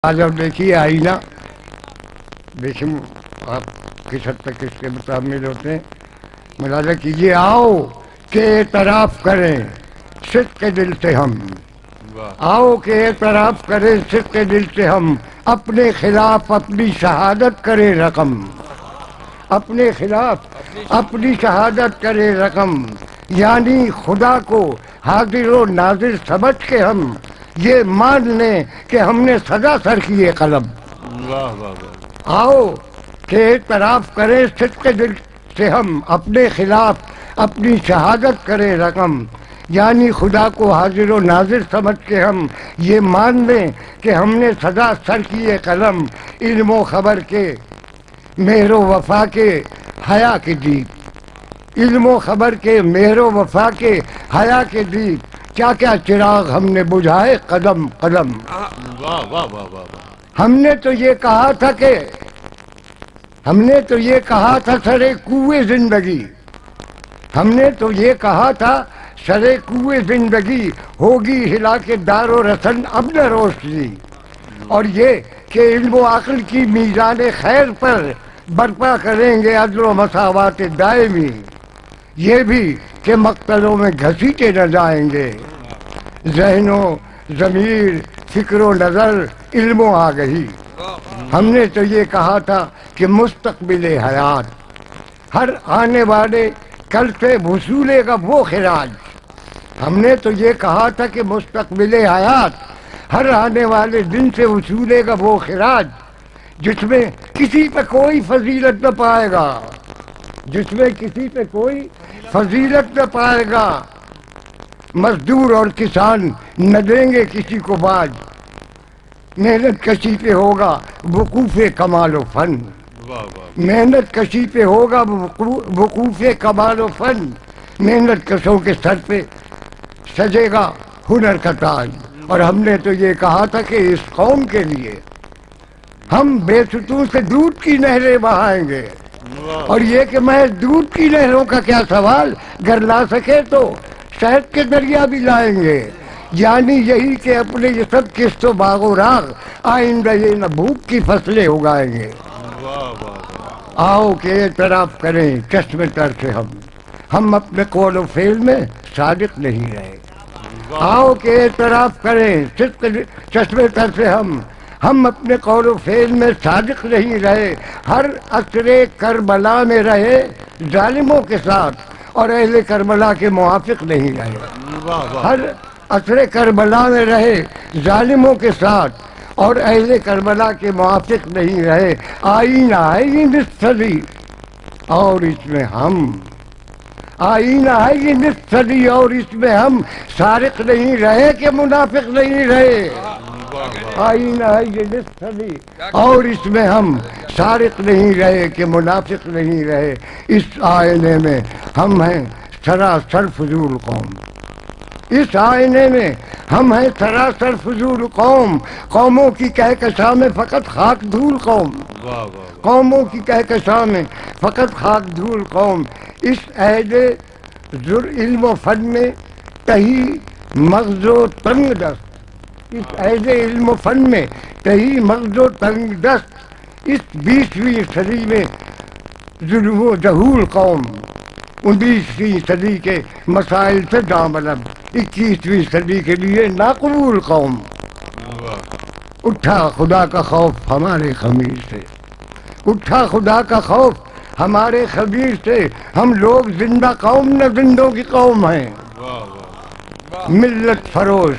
آج آپ دیکھیے آئینہ، دیکھیں آپ کس حد تک اس کے متعامل ہوتے ہیں. ملاحظہ کیجیے، آؤ کہ اعتراف کریں صدق کے دل سے ہم، آؤ کہ اعتراف کریں صدق کے دل سے ہم، اپنے خلاف اپنی شہادت کرے رقم، اپنے خلاف اپنی شہادت کرے رقم. یعنی خدا کو حاضر و ناظر سمجھ کے ہم یہ مان لیں کہ ہم نے سزا سر کی ہے قلم. آؤ کہ اعتراف کریں صدق کے دل سے ہم، اپنے خلاف اپنی شہادت کرے رقم. یعنی خدا کو حاضر و ناظر سمجھ کے ہم یہ مان لیں کہ ہم نے سزا سر کی ہے قلم. علم و خبر کے مہر و وفا کے حیا کے دیپ، علم و خبر کے مہر و وفا کے حیا کے دیپ، کیا کیا چراغ ہم نے بجھائے قدم قدم. ہم نے تو یہ کہا تھا کہ ہم نے تو یہ کہا تھا سرے کوئے زندگی، ہم نے تو یہ کہا تھا سرے کوئے زندگی ہوگی ہلا کے دار و رسن اب نہ روشنی. اور یہ کہ علم و عقل کی میزان خیر پر برپا کریں گے عدل و مساوات دائمی. یہ بھی کہ مقتلوں میں گھسیٹے نہ جائیں گے ذہن و ضمیر، فکر و نظر، علم و آگہی. ہم نے تو یہ کہا تھا کہ مستقبل حیات ہر آنے والے کل سے وصولے گا وہ خراج. ہم نے تو یہ کہا تھا کہ مستقبل حیات ہر آنے والے دن سے وصولے گا وہ خراج، جس میں کسی پہ کوئی فضیلت نہ پائے گا، جس میں کسی پہ کوئی فضیلت نہ پائے گا. مزدور اور کسان نہ دیں گے کسی کو باج، محنت کشی پہ ہوگا وقوف کمال و فن، محنت کشی پہ ہوگا وقوف کمال و فن. محنت کشوں کے سر پہ سجے گا ہنر کا تاج. اور ہم نے تو یہ کہا تھا کہ اس قوم کے لیے ہم بے ستون سے دودھ کی نہریں بہائیں گے. اور یہ کہ میں دودھ کی نہروں کا کیا سوال، گر لا سکے تو شہد کے دریا بھی لائیں گے. یعنی یہی کہ اپنے یہ سب قسط و باغ و راغ آئندہ یہ نہ بھوک کی فصلیں اگائیں گے. آؤ کہ اعتراف کریں چشم تر سے ہم اپنے قول و فعل میں صادق نہیں رہے. آؤ کہ اعتراف کریں چشم تر سے ہم اپنے قول و فعل میں صادق نہیں رہے. ہر عصر کربلا میں رہے ظالموں کے ساتھ اور اہل کربلا کے موافق نہیں رہے. ہر عصر کربلا میں رہے ظالموں کے ساتھ اور اہل کربلا کے موافق نہیں رہے. آئینہ ہے یہ نصف صدی اور اس میں ہم، آئینہ ہے یہ نصف صدی اور اس میں ہم سارق نہیں رہے کہ منافق نہیں رہے. آئینہ ہے یہ نصف صدی اور اس میں ہم سارق نہیں رہے کہ منافق نہیں رہے. اس آئینے میں ہم ہیں سراسر فضول قوم، اس آئینے میں ہم ہیں سراسر فضول قوم. قوموں کی کہکشاں میں فقط خاک دھول قوم، قوموں کی کہکشاں میں فقط خاک دھول قوم. اس عہد ذر علم و فن میں تہی مغز و تنگ دست، اس عہد علم و فن میں تہی مغز و تنگ دست. اس 20ویں صدی میں ظلم و جہول قوم، 19ویں صدی کے مسائل سے داملب 21ویں صدی کے لیے ناقبول قوم. اٹھا خدا کا خوف ہمارے خمیر سے، اٹھا خدا کا خوف ہمارے خبیر سے. ہم لوگ زندہ قوم نہ زندوں کی قوم ہیں. ملت فروش،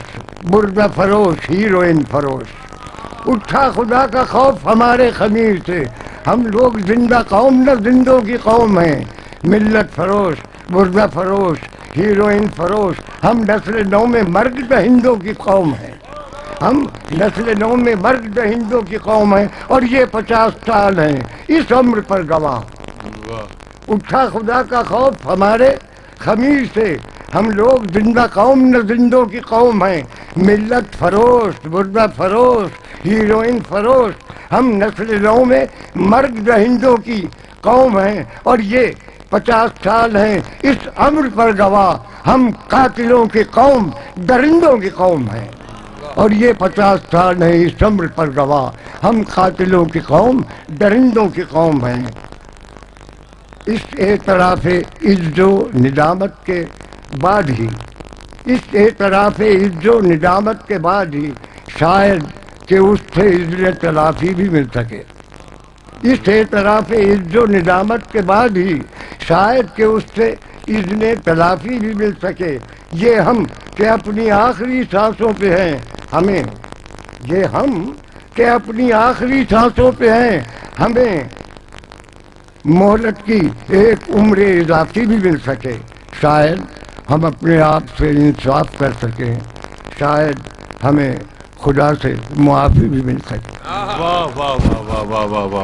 بردہ فروش، ہیروئن فروش. اٹھا خدا کا خوف ہمارے خمیر سے. ہم لوگ زندہ قوم نہ زندوں کی قوم ہیں. ملت فروش، بردہ فروش، ہیروئن فروش. ہم نسل نو میں مرد دہندوں کی قوم ہیں، ہم نسل نو میں مرد دہندوں کی قوم ہیں. اور یہ 50 سال ہیں اس عمر پر گواہ. اٹھا خدا کا خوف ہمارے خمیر سے. ہم لوگ زندہ قوم نہ زندوں کی قوم ہیں. ملت فروش، بردہ فروش، ہیروئن فروش. ہم نسل نو میں مرد دہندوں کی قوم ہیں. اور یہ 50 سال ہیں اس عمر پر گواہ. ہم قاتلوں کی قوم، درندوں کی قوم ہیں. اور یہ 50 سال نہیں صبر پر گواہ، ہم قاتلوں کی قوم درندوں کی قوم ہیں۔ اس اعتراف عز و ندامت کے بعد ہی، اس اعتراف عز و ندامت کے بعد ہی شاید کہ اس سے اذن تلافی بھی مل سکے، اس اعتراف عز و ندامت کے بعد ہی شاید کہ اس سے اذن تلافی بھی مل سکے۔ یہ ہم کہ اپنی آخری سانسوں پہ ہیں، ہمیں یہ ہم کہ اپنی آخری سانسوں پہ ہیں، ہمیں مہلت کی ایک عمر اضافی بھی مل سکے، شاید ہم اپنے آپ سے انصاف کر سکیں، شاید ہمیں خدا سے معافی بھی مل سکے۔ واہ واہ واہ واہ واہ واہ واہ